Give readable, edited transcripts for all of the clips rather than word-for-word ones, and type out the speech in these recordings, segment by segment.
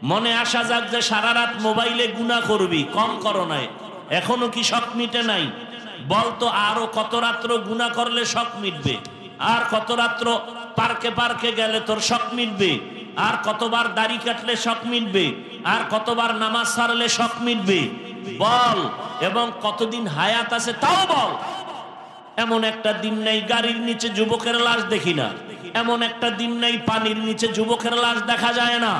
মনে আসা যাক যে সারা রাত মোবাইলে গুনাহ করবি, কম করো নাই, এখনো কি শখ মিটে নাই? বলতো আরো কত রাত্র গুনাহ করলে শখ মিটবে? আর কত রাত্র পার্কে পার্কে গেলে তোর শখ মিটবে? আর কতবার দাড়ি কাটলে শখ মিটবে? আর কতবার নামাজ ছাড়লে শখ মিটবে? বল। এবং কতদিন হায়াত আছে তাও বল। এমন একটা দিন নাই গাড়ির নিচে যুবকের লাশ দেখি না, এমন একটা দিন নাই পানির নিচে যুবকের লাশ দেখা যায় না,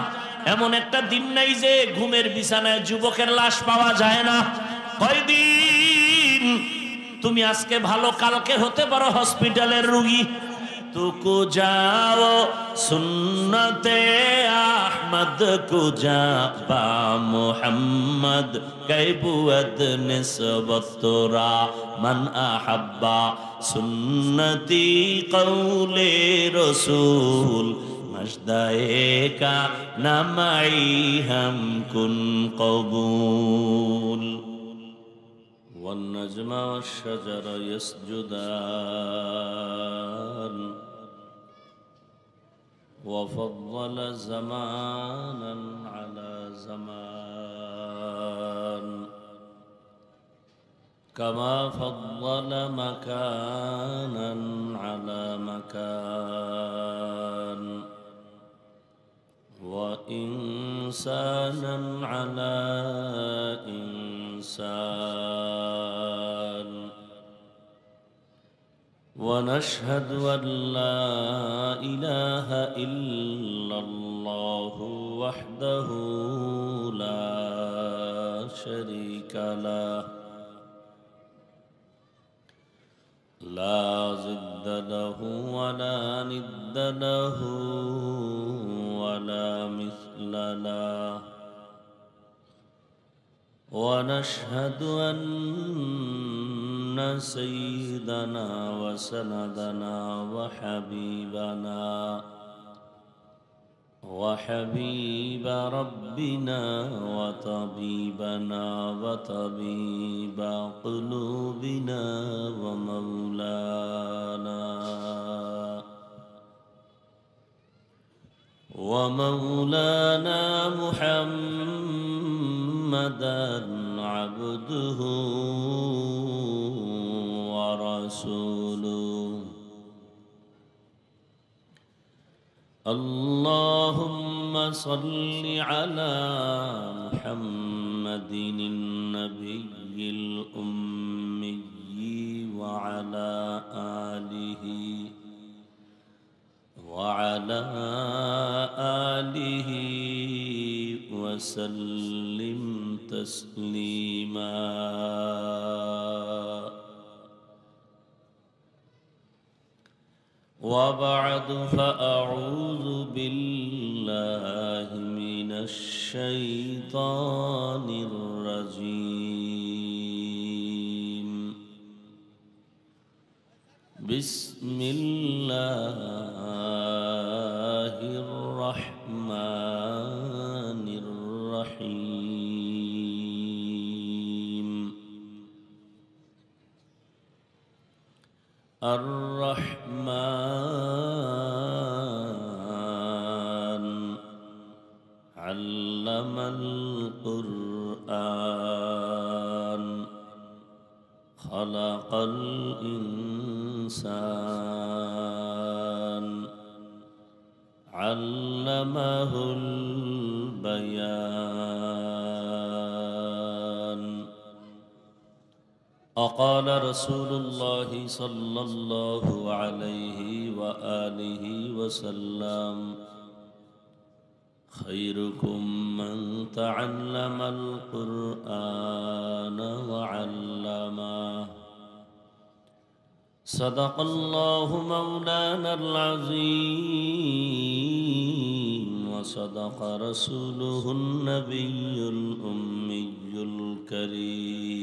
এমন একটা দিন নাই যে ঘুমের বিছানায় যুবকের লাশ পাওয়া যায় না। কয়দিন? তুমি আজকে ভালো, কালকে হতে পারো হসপিটালের রোগী। तुको जाओ सुन्नते अहमद को जा बा मुहम्मद कैबुअद निस्बतरा मन अहब्बा सुन्नती कौले रसूल मजदाए का नमाई हम कुन कबूल والنجم والشجر يسجدان وفضل زمانا على زمان كما فضل مكانا على مكان وإنسانا على إنسان ونشهد أن لا إله إلا الله وحده لا شريك له لا ضد له ولا ند له ولا مثل له ونشهد أن سيدنا وسندنا وحبيب ربنا وطبيبنا وطبيب قلوبنا ومولانا محمدا عبده ورسوله اللهم صل على محمد النبي الأمي وعلى آله وسلم تسليما وبعد فأعوذ بالله من الشيطان الرجيم بسم الله الرحمن الرحيم الرحمن علم القرآن خلق الإنسان علمه البيان وقال رسول الله صلى الله عليه وآله وسلم خيركم من تعلم القرآن وعلمه صدق الله مولانا العظيم وصدق رسوله النبي الأمي الكريم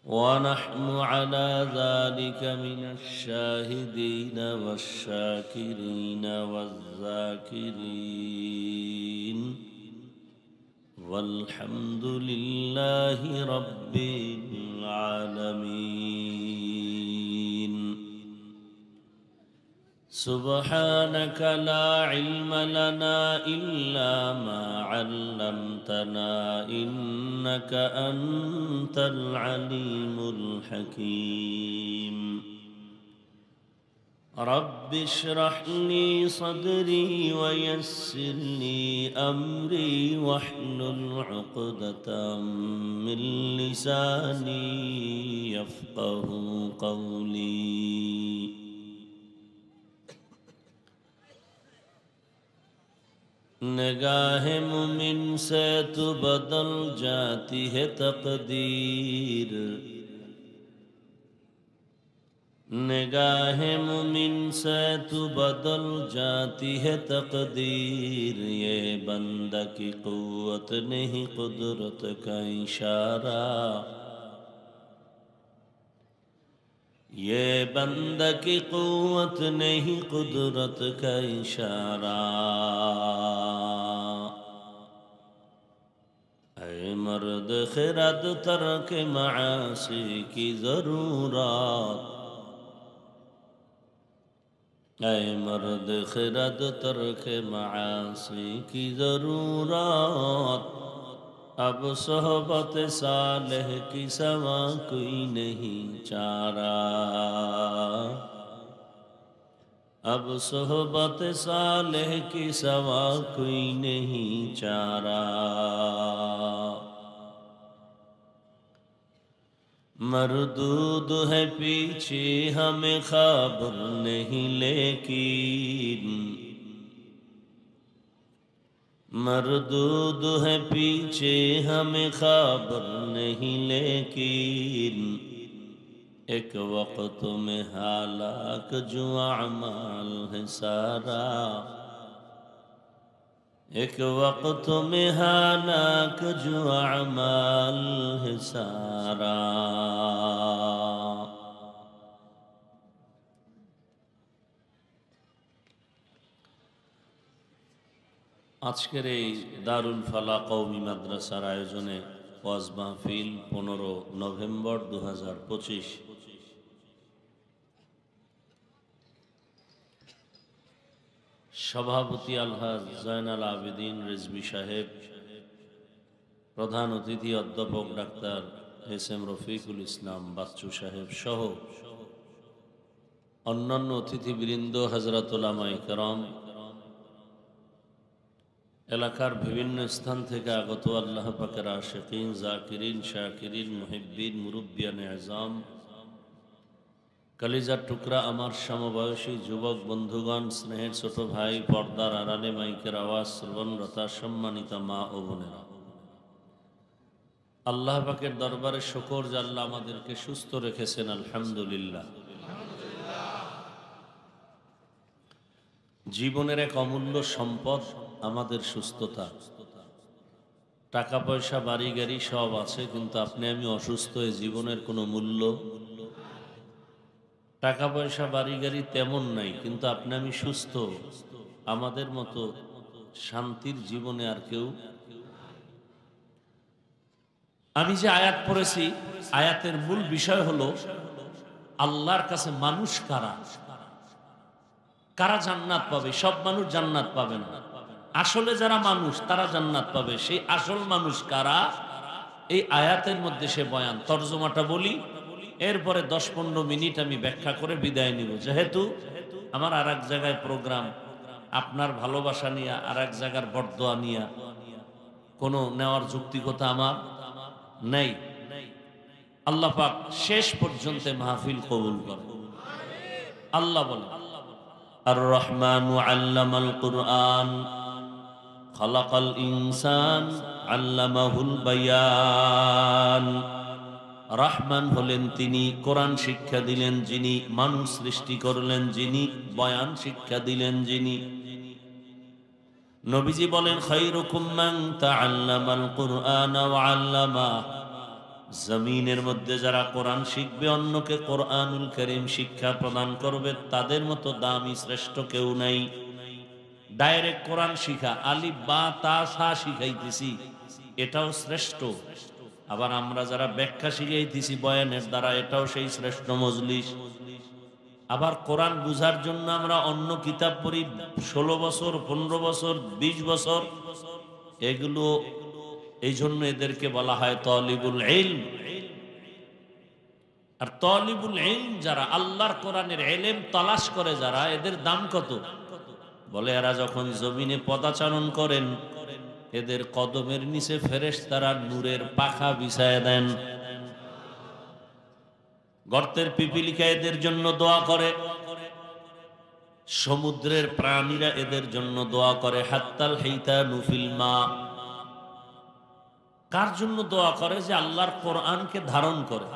ونحن على ذلك من الشاهدين والشاكرين والذاكرين والحمد لله رب العالمين سبحانك لا علم لنا إلا ما علمتنا إنك أنت العليم الحكيم رب اشرح لي صدري ويسر لي أمري واحلل عقدة من لساني يفقه قولي निगाह मुमिन से तो बदल जाती है तकदीर निगाह मुमिन से तो बदल जाती है तकदीर ये बंदा की कुव्वत नहीं कुदरत का इशारा ये बंदा की कुव्वत नहीं कुदरत का इशारा ऐ मर्द खिरद तर्क मासी की जरूरत ऐ मर्द खिरद तर्क मासी की जरूरत अब सोहबत सालेह की सवा कोई नहीं चारा अब सोहबत सालेह की सवा कोई नहीं चारा मरदूद है पीछे हमें खबर नहीं लेकिन मरदूद है पीछे हमें खबर नहीं लेकिन एक वक्त में हालाक जो अमाल है सारा एक वक्त में हालाक जो अमाल है सारा আজকের এই দারুল ফালা কওমি মাদ্রাসার আয়োজনে ওয়াজ মাহফিল 15 নভেম্বর 2025 সভাপতি আলহাজ জয়নাল আবেদিন রিজভী সাহেব প্রধান অতিথি অধ্যাপক ডাক্তার এস.এম. রফিকুল ইসলাম বাচ্চু সাহেব সহ অন্যান্য অতিথিবৃন্দ হযরত উলামায়ে কেরাম এলাকার বিভিন্ন স্থান থেকে আগত আল্লাহ পাকের আশিকিন জাকিরিন শাকিরিন মুহিব্বিন মুরব্বিয়ানে আযম কলিজার টুকরা আমার সমবয়সী যুবক বন্ধুগণ স্নেহের ছোট ভাই পর্দার আড়ালে মাইকের আওয়াজ শ্রবণরতা সম্মানিত মা ও বোনেরা আল্লাহ পাকের দরবারে শুকর যে আল্লাহ আমাদেরকে সুস্থ রেখেছেন আলহামদুলিল্লাহ জীবনের এক অমূল্য সম্পদ আমাদের সুস্থতা টাকা পয়সা বাড়ি গাড়ি সব আছে কিন্তু আপনি আমি অসুস্থ হয়ে জীবনের কোনো মূল্য টাকা পয়সা বাড়ি গাড়ি তেমন নাই কিন্তু আপনি আমি সুস্থ আমাদের মতো শান্তির জীবনে আর কেউ আমি যে আয়াত পড়েছি আয়াতের মূল বিষয় হলো আল্লাহর কাছে মানুষ কারা কারা জান্নাত পাবে সব মানুষ জান্নাত পাবে না আসলে যারা মানুষ তারা জান্নাত পাবে সেই আসল মানুষ কারা এই আয়াতের মধ্যে সে বয়ান তরজমাটা বলি এরপরে 10-15 মিনিট আমি ব্যাখ্যা করে বিদায় নিব যেহেতু আমার আরেক জায়গায় প্রোগ্রাম আপনার ভালোবাসা নিয়ে আরেক জায়গার বরদোয়া নিয়ে কোনো নেওয়ার যৌক্তিকতা আমার নেই আল্লাহ পাক শেষ পর্যন্ত মাহফিল কবুল করেন আল্লাহ বলেন আর রহমানু আল্লামাল কুরআন খালাকাল ইনসান আল্লামাহুল বায়ান রহমান হলেন তিনি কোরআন শিক্ষা দিলেন যিনি মানুষ সৃষ্টি করলেন যিনি বয়ান শিক্ষা দিলেন যিনি নবীজি বলেন খায়রুকুম মান তাআল্লামাল কুরআন ওয়া আল্লামা জমিনের মধ্যে যারা কোরআন শিখবে অন্যকে কোরআনুল কারীম শিক্ষা প্রদান করবে তাদের মতো দামি শ্রেষ্ঠ কেউ নাই ডাইরেক্ট কোরআন শিখা আলিফ বা তা সা শিখাইতেছি এটাও শ্রেষ্ঠ আবার আমরা যারা ব্যাখ্যা শিখাইতেছি বয়ানের দ্বারা এটাও সেই শ্রেষ্ঠ মজলিস আবার কোরআন বুঝার জন্য আমরা অন্য কিতাব পড়ি 16 বছর, 15 বছর, 20 বছর। এগুলো এই জন্য এদেরকে বলা হয় তালিবুল ইলম। আর তালিবুল ইলম যারা, আল্লাহর কোরআনের ইলম তালাশ করে যারা, এদের দাম কত? বলে এরা যখন জমিনে পদাচারণ করেন, এদের কদমের নিচে ফেরেশতারা নূরের পাখা বিছায় দেন। গর্তের পিপিলিকা এদের জন্য দোয়া করে, সমুদ্রের প্রাণীরা এদের জন্য দোয়া করে। হাত্তাল হাইতানু ফিল মা। কার জন্য দোয়া করে? যে আল্লাহর কোরআনকে ধারণ করে।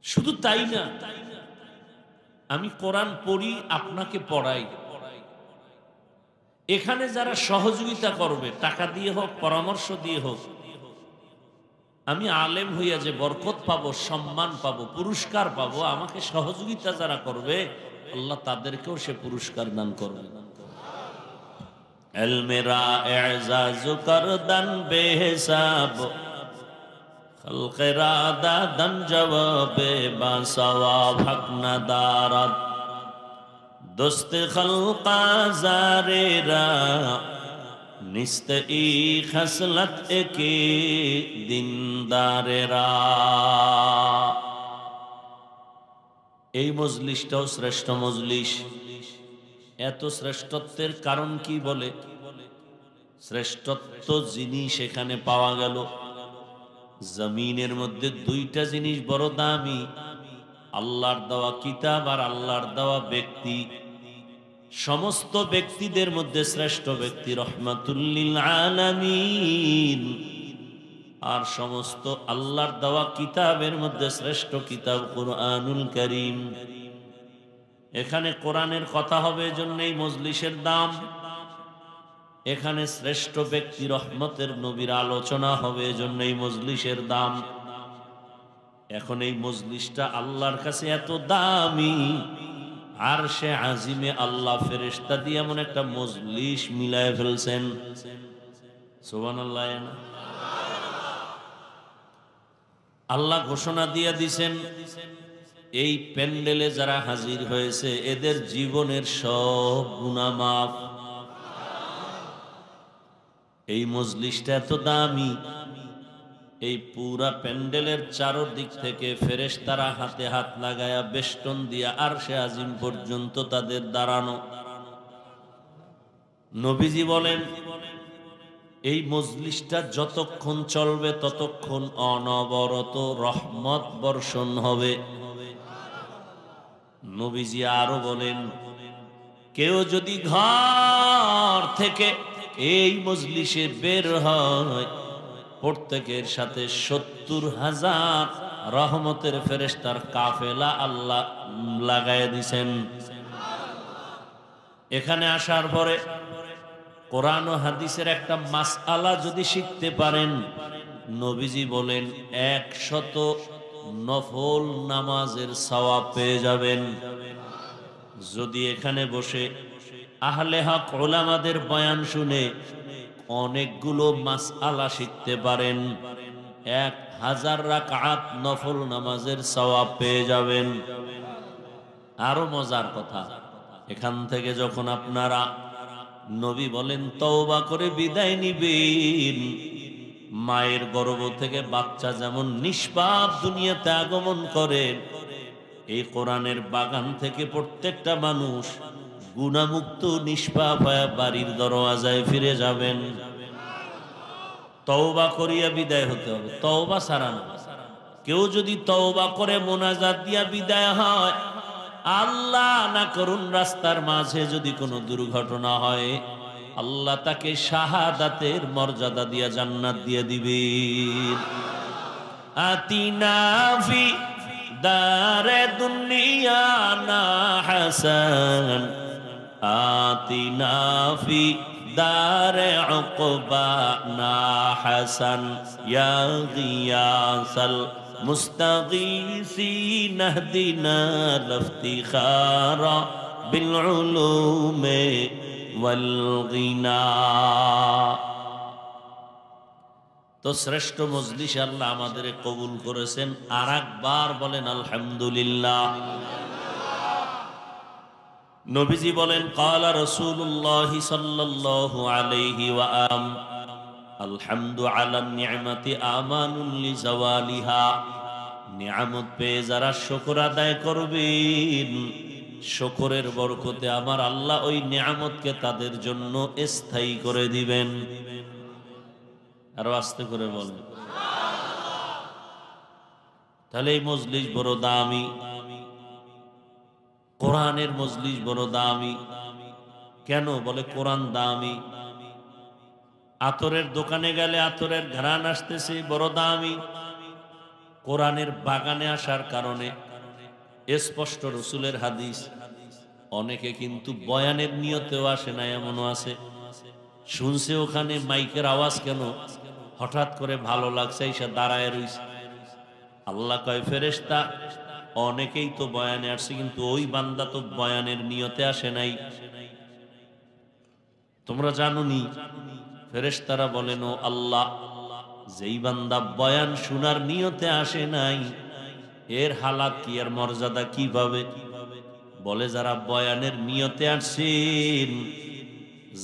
শুধু তাই না, আমি কোরআন পড়ি, আপনাকে পড়াই। এখানে যারা সহযোগিতা করবে, টাকা দিয়ে হোক, পরামর্শ দিয়ে হোক, আমি আলেম হইয়া যে বরকত পাবো, সম্মান পাবো, পুরস্কার পাবো, আমাকে সহযোগিতা যারা করবে, আল্লাহ তাদেরকেও সে পুরস্কার দান করবে। এলমেরা এজাজু করদান বেহিসাব, খলকেরা দাদান জবাবে বাসওয়াব হক না দারাত, দোস্ত খলকা জারেরা নিস্ত ই খসলত একে দিনদারেরা। এই মজলিসটাও শ্রেষ্ঠ মজলিস। এত শ্রেষ্ঠত্বের কারণ কি? বলে শ্রেষ্ঠত্ব জিনিস এখানে পাওয়া গেল। জমিনের মধ্যে দুইটা জিনিস বড় দামি, আল্লাহর দেওয়া কিতাব আর আল্লাহর দেওয়া ব্যক্তি। সমস্ত ব্যক্তিদের মধ্যে শ্রেষ্ঠ ব্যক্তি রহমাতুল লিল আলামিন, আর সমস্ত আল্লাহর দেওয়া কিতাবের মধ্যে শ্রেষ্ঠ কিতাব কুরআনুল কারীম। এখানে কোরআনের কথা হবে, এজন্য এই মজলিসের দাম। এখানে শ্রেষ্ঠ ব্যক্তি রহমতের নবীর আলোচনা হবে, এজন্য এই মজলিসের দাম। এখন এই মজলিসটা আল্লাহর কাছে এত দামি, আরশে আজিমে আল্লাহ ফেরেশতা দিয়ে এমন একটা মজলিস মিলায় ফেলছেন। সুবহানাল্লাহ। আল্লাহ ঘোষণা দিয়ে দিছেন, এই প্যান্ডেলে যারা হাজির হয়েছে এদের জীবনের সব গুনাহ মাফ। এই মজলিসটা এত দামি, এই পুরা প্যান্ডেলের চারদিক থেকে ফেরেশতারা হাতে হাত লাগায়া বেষ্টন দিয়া আরশে আজিম পর্যন্ত তাদের দাঁড়ানো। নবীজি বলেন, এই মজলিসটা যতক্ষণ চলবে ততক্ষণ অনবরত রহমত বর্ষণ হবে। নবীজি আরো বলেন, কেউ যদি ঘর থেকে এই মজলিসে বের হয়, প্রত্যেকের সাথে ৭০,০০০ রহমতের ফেরেশতার কাফেলা আল্লাহ লাগায় দিছেন। এখানে আসার পরে কোরআন ও হাদিসের একটা মাসআলা যদি শিখতে পারেন, নবীজি বলেন ১০০ নফল নামাজের সওয়াব পেয়ে যাবেন। যদি এখানে বসে আহলে হক উলামাদের বয়ান শুনে অনেকগুলো মাসআলা শিখতে পারেন, ১০০০ রাকাত নফল নামাজের সওয়াব পেয়ে যাবেন। আরো মজার কথা, এখান থেকে যখন আপনারা, নবী বলেন, তওবা করে বিদায় নিবেন, মায়ের গর্ভ থেকে বাচ্চা যেমন নিষ্পাপ দুনিয়াতে আগমন করেন, এই কোরআনের বাগান থেকে প্রত্যেকটা মানুষ গুনাহমুক্ত নিষ্পাপ হয়ে বাড়ির দরওয়াজায় ফিরে যাবেন। তওবা করিয়া বিদায় হতে হবে, তওবা ছাড়া না। কেউ যদি তওবা করে মোনাজাত দিয়া বিদায় হয়, আল্লাহ না করুন রাস্তার মাঝে যদি কোনো দুর্ঘটনা হয়, আল্লাহ তাকে শাহাদাতের মর্যাদা দিয়া জান্নাত দিয়ে দিবেন। আতিনা ফি দারে দুনিয়া না হাসান, আতিনা ফি দারে উকবা না হাসান, ইয়া গিয়াসাল মুস্তাগীসিন ইহদিনা লিফতিখারা বিল উলুমি ওয়াল গিনা। তো শ্রেষ্ঠ মজলিসে আল্লাহ আমাদের কবুল করেছেন। আর একবার বলেন আলহামদুলিল্লাহ। নবীজি বলেন ক্বালা রাসূলুল্লাহ সাল্লাল্লাহু আলাইহি ওয়া আম আলহামদু আলা নি'মাতি আমানুল লিজাওয়ালিহা। নিয়ামত পেয়ে যারা শুকর আদায় করবেন, শুকরের বরকতে আমার আল্লাহ ওই নিয়ামতকে তাদের জন্য স্থায়ী করে দিবেন। আরো আস্তে করে বলেন। তাহলে এই মজলিস বড় দামি, কোরআনের মজলিস বড় দামি। কেন বলে কোরআন দামি? আতরের দোকানে গেলে আতরের ঘ্রাণ আসতেছে, বড় দামি। কোরআনের বাগানে আসার কারণে স্পষ্ট রসুলের হাদিস। অনেকে কিন্তু বয়ানের নিয়তেও আসে না, এমনও আছে শুনছে ওখানে মাইকের আওয়াজ কেন, হঠাৎ করে ভালো লাগছে এসে দাঁড়ায় রইছে। আল্লাহ কয় ফেরেশতা অনেকেই তো বয়ানে আসছে, কিন্তু ওই বান্দা তো বয়ানের নিয়তে আসে নাই। তোমরা জানোনি? ফেরেশতারা বলেন ও আল্লাহ, যেই বান্দা বয়ান শোনার নিয়তে আসে নাই এর হালাত কি, এর মর্যাদা কি পাবে? বলে যারা বয়ানের নিয়তে আসছেন,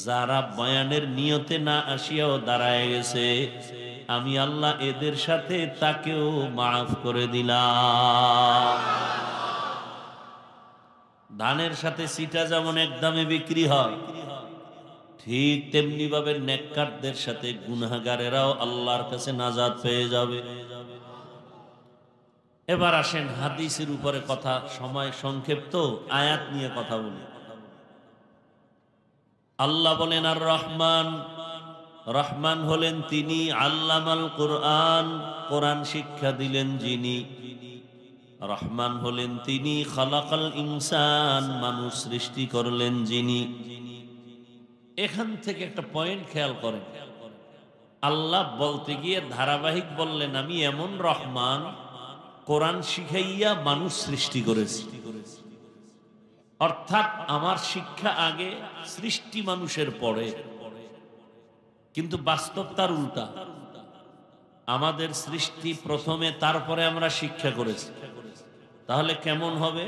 যারা বয়ানের নিয়তে না আসিয়াও দাঁড়ায় গেছে, আমি আল্লাহ এদের সাথে তাকেও মাফ করে দিলাম। ধানের সাথে সিটা যেমন এক দামে বিক্রি হয়, ঠিক তেমনি ভাবে নেককারদের সাথে গুনাহগারেরাও আল্লাহর কাছে নাজাত পেয়ে যাবে। এবার আসেন হাদিসের উপরে কথা, সময় সংক্ষিপ্ত, আয়াত নিয়ে কথা বলি। আল্লাহ বলেন আর রহমান, রহমান হলেন তিনি, আল্লামাল কোরআন, কোরআন শিক্ষা দিলেন যিনি। রহমান হলেন তিনি, খালাকাল ইনসান, মানুষ সৃষ্টি করলেন যিনি। এখান থেকে একটা পয়েন্ট খেয়াল করেন, আল্লাহ বলতে গিয়ে ধারাবাহিক বললেন আমি এমন রহমান, কোরআন শিখাইয়া মানুষ সৃষ্টি করেছি। অর্থাৎ আমার শিক্ষা আগে, সৃষ্টি মানুষের পরে। কিন্তু বাস্তব তার উল্টা, আমাদের সৃষ্টি প্রথমে, তারপরে আমরা শিক্ষা করেছি। তাহলে কেমন হবে?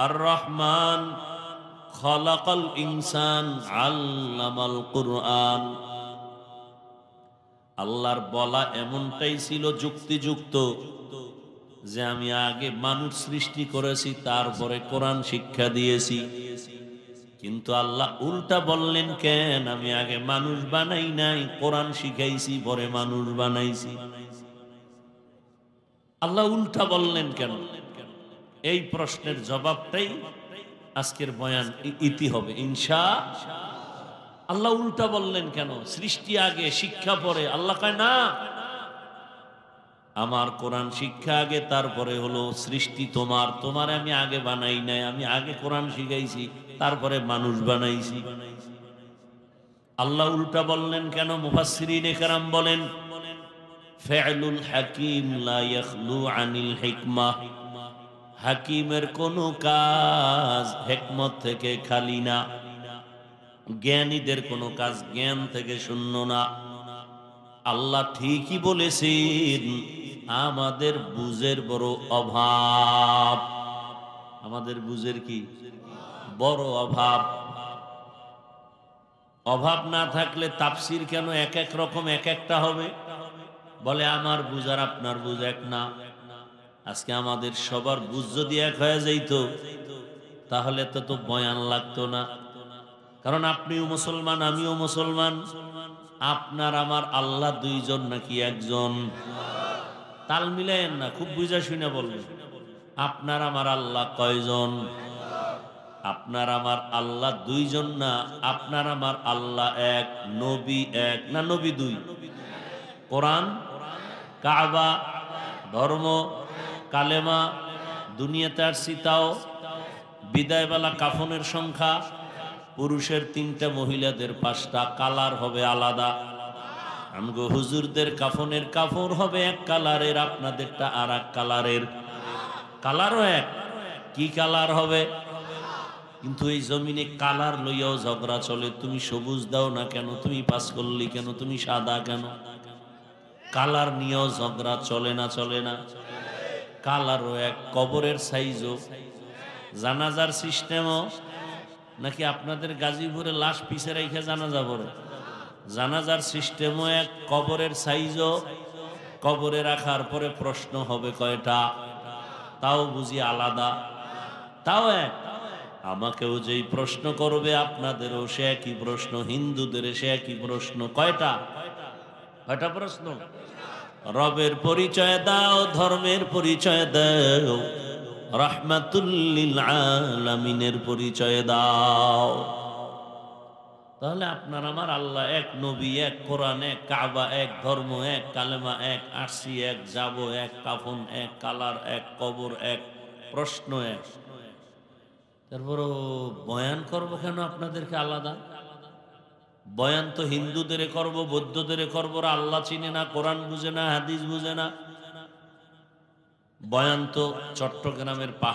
আর রহমান খালাকাল ইনসান আল্লামাল কুরআন। আল্লাহর বলা এমনটাই ছিল যুক্তিযুক্ত যে আমি আগে মানুষ সৃষ্টি করেছি, তারপরে কোরআন শিক্ষা দিয়েছি। কিন্তু আল্লাহ উল্টা বললেন কেন? আমি আগে মানুষ বানাই নাই, কোরআন শিখাইছি, পরে মানুষ বানাইছি। আল্লাহ উল্টা বললেন কেন? এই প্রশ্নের জবাবটাই আজকের বয়ান ইতি হবে ইনশাআল্লাহ। আল্লাহ উল্টা বললেন কেন? সৃষ্টি আগে, শিক্ষা পরে। আল্লাহ কয় না, আমার কোরআন শিক্ষা আগে, তারপরে হলো সৃষ্টি তোমার। তোমার আমি আগে বানাই নাই, আমি আগে কোরআন শিখাইছি, তারপরে মানুষ বানাইছি। আল্লাহ উল্টা বললেন কেন? মুফাসসিরিনে কেরাম বলেন ফি'লুল হাকিম লা ইয়াখলু আনিল হিকমাহ। হাকিমের কোন কাজ হিকমত থেকে খালি না, জ্ঞানীদের কোন কাজ জ্ঞান থেকে শূন্য না। আল্লাহ ঠিকই বলেছেন, আমাদের বুঝের বড় অভাব। আমাদের বুঝের কি বড় অভাব। অভাব না থাকলে তাফসীর কেন এক এক রকম এক একটা হবে? বলে আমার বুঝ আর আপনার বুঝ এক না। আজকে আমাদের সবার বুঝ যদি এক হয়ে যাইত, তাহলে তো বয়ান লাগতো না। কারণ আপনিও মুসলমান, আমিও মুসলমান। আপনার আমার আল্লাহ দুইজন নাকি একজন? তাল মিলেন না, খুব বুঝা শুনে বলবেন। আপনার আমার আল্লাহ কয়জন? আপনার আমার আল্লাহ দুইজন না, আপনার আমার আল্লাহ এক, নবী এক না নবী দুই? কোরআন, কাবা, ধর্ম, কালেমা, দুনিয়াতে আসছি তাও, বিদায়বেলা কাফনের সংখ্যা, পুরুষের 3টা, মহিলাদের 5টা, কালার হবে আলাদা। আমগো হুজুরদের কাফনের কাপড় হবে এক কালারের, আপনাদেরটা আর এক কালারের। কালারও এক, কি কালার হবে? কিন্তু এই জমিনে কালার লইয়াও ঝগড়া চলে। তুমি সবুজ দাও না কেন? তুমি পাস করলি কেন? তুমি সাদা কেন? কালার নিয়েও ঝগড়া চলে না চলে না? কালারও এক, কবরের সাইজও, জানাজার সিস্টেমও। নাকি আপনাদের গাজীপুরে লাশ পিছে রেখে জানাজা পড়ে? জানাজার সিস্টেমও এক, কবরের সাইজও। কবরে রাখার পরে প্রশ্ন হবে কয়টা? তাও বুঝি আলাদা, তাও এক। আমাকেও যেই প্রশ্ন করবে আপনাদেরও সে একই প্রশ্ন, হিন্দুদের সে একই প্রশ্ন। কয়টা? কয়টা প্রশ্ন? রবের পরিচয় দাও, ধর্মের পরিচয় দাও, রাহমাতুল লিল আলামিনের পরিচয় দাও। তাহলে আপনার আমার আল্লাহ এক, নবী এক, কোরআন এক, কাবা এক, ধর্ম এক, কালেমা এক, আসি এক, যাব এক, কাফন এক, কালার এক, কবর এক, প্রশ্ন এক। তারপরও বয়ান করব কেন আপনাদেরকে আলাদা? বয়ান তো হিন্দুদের করব, বৌদ্ধদের করব, আল্লাহ চিনে না, কোরআন বুঝে না, হাদিস বুঝে না। বয়ান তো চট্টগ্রামের পাহাড়